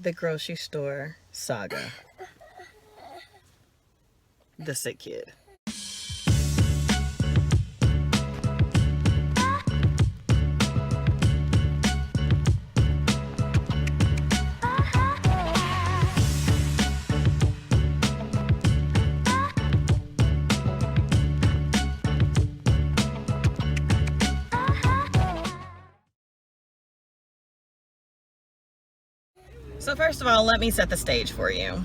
The grocery store saga. The sick kid. So first of all, let me set the stage for you.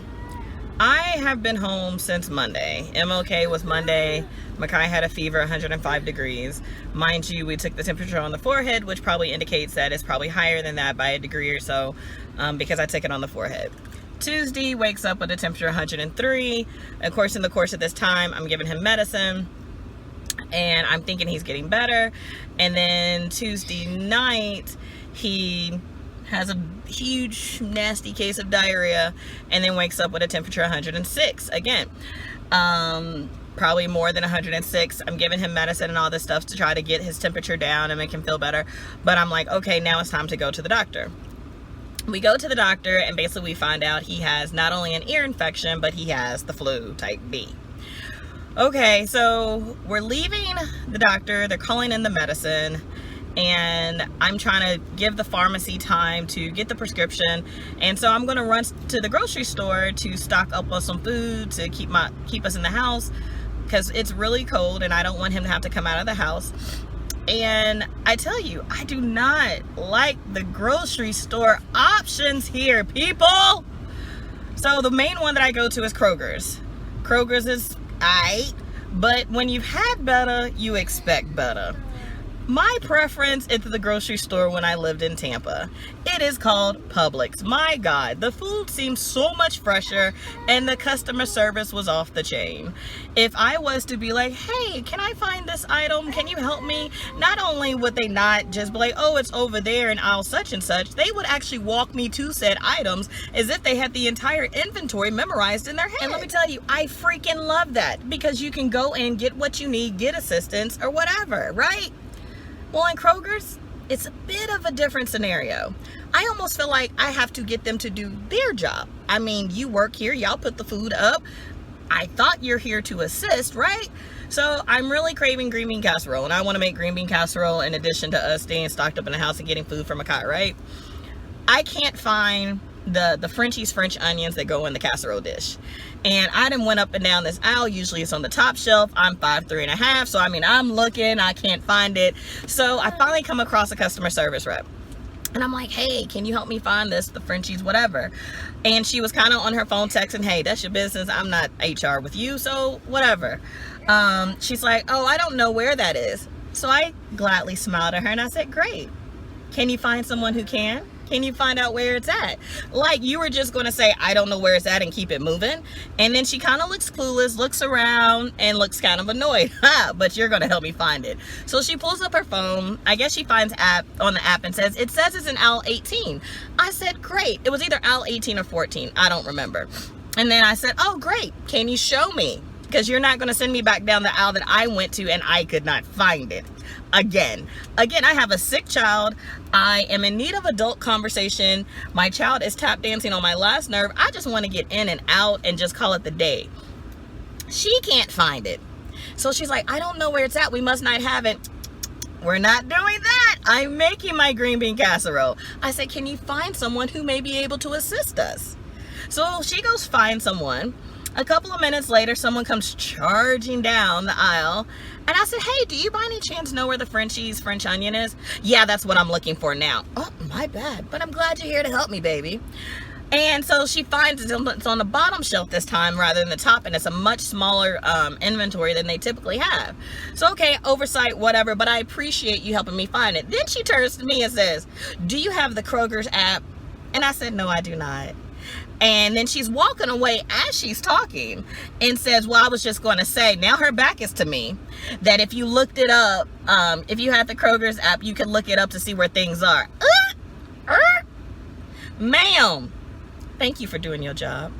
I have been home since Monday. MLK was Monday. Makai had a fever, 105 degrees. Mind you, we took the temperature on the forehead, which probably indicates that it's probably higher than that by a degree or so, because I took it on the forehead. Tuesday, wakes up with a temperature 103. Of course, in the course of this time, I'm giving him medicine, and I'm thinking he's getting better. And then Tuesday night, he has a huge nasty case of diarrhea, and then wakes up with a temperature 106 again, probably more than 106. I'm giving him medicine and all this stuff to try to get his temperature down and make him feel better, but I'm like, okay, now it's time to go to the doctor. We go to the doctor, and basically we find out he has not only an ear infection, but he has the flu type B. Okay, so we're leaving the doctor, they're calling in the medicine, and I'm trying to give the pharmacy time to get the prescription. And so I'm going to run to the grocery store to stock up on some food to keep us in the house, because it's really cold and I don't want him to have to come out of the house. And I tell you, I do not like the grocery store options here, people. So the main one that I go to is Krogers. Krogers is aight, but when you've had better, you expect better. My preference is the grocery store when I lived in Tampa. It is called Publix. My God, the food seemed so much fresher and the customer service was off the chain. If I was to be like, hey, can I find this item? Can you help me? Not only would they not just be like, oh, it's over there in aisle such and such, they would actually walk me to said items as if they had the entire inventory memorized in their head. And let me tell you, I freaking love that, because you can go and get what you need, get assistance or whatever, right? Well, in Krogers, it's a bit of a different scenario. I almost feel like I have to get them to do their job. I mean, you work here, y'all put the food up. I thought you're here to assist, right? So I'm really craving green bean casserole, and I want to make green bean casserole in addition to us staying stocked up in the house and getting food for Makai, right? I can't find the Frenchie's French onions that go in the casserole dish. And I done went up and down this aisle. Usually it's on the top shelf. I'm 5'3.5", so I mean, I'm looking, I can't find it. So I finally come across a customer service rep, and I'm like, hey, can you help me find this, the Frenchie's whatever? And she was kind of on her phone texting, hey, that's your business, I'm not HR with you, so whatever. She's like, oh, I don't know where that is. So I gladly smiled at her and I said, great, can you find someone who can? Can you find out where it's at? Like, you were just going to say, I don't know where it's at, and keep it moving. And then she kind of looks clueless, looks around, and looks kind of annoyed. But you're going to help me find it. So she pulls up her phone. I guess she finds on the app and says it's in aisle 18. I said, great. It was either aisle 18 or 14. I don't remember. And then I said, oh, great. Can you show me? Because you're not going to send me back down the aisle that I went to and I could not find it. Again, I have a sick child. I am in need of adult conversation. My child is tap dancing on my last nerve. I just want to get in and out and just call it the day. She can't find it. So she's like, I don't know where it's at. We must not have it. We're not doing that. I'm making my green bean casserole. I said, can you find someone who may be able to assist us? So she goes find someone. A couple of minutes later, someone comes charging down the aisle. And I said, hey, do you by any chance know where the Frenchie's French onion is? Yeah, that's what I'm looking for now. Oh, my bad. But I'm glad you're here to help me, baby. And so she finds it's on the bottom shelf this time rather than the top. And it's a much smaller inventory than they typically have. So, okay, oversight, whatever. But I appreciate you helping me find it. Then she turns to me and says, do you have the Krogers app? And I said, no, I do not. And then she's walking away as she's talking and says, well, I was just going to say, now her back is to me, that if you looked it up, if you had the Krogers app, you could look it up to see where things are. Ma'am, thank you for doing your job.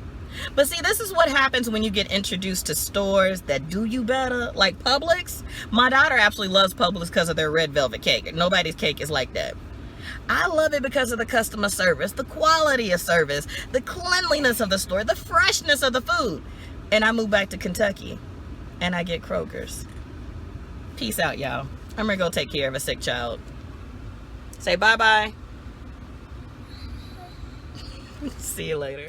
But see, this is what happens when you get introduced to stores that do you better, like Publix. My daughter absolutely loves Publix because of their red velvet cake. Nobody's cake is like that. I love it because of the customer service, the quality of service, the cleanliness of the store, the freshness of the food. And I move back to Kentucky and I get Krogers. Peace out, y'all. I'm gonna go take care of a sick child. Say bye-bye. See you later.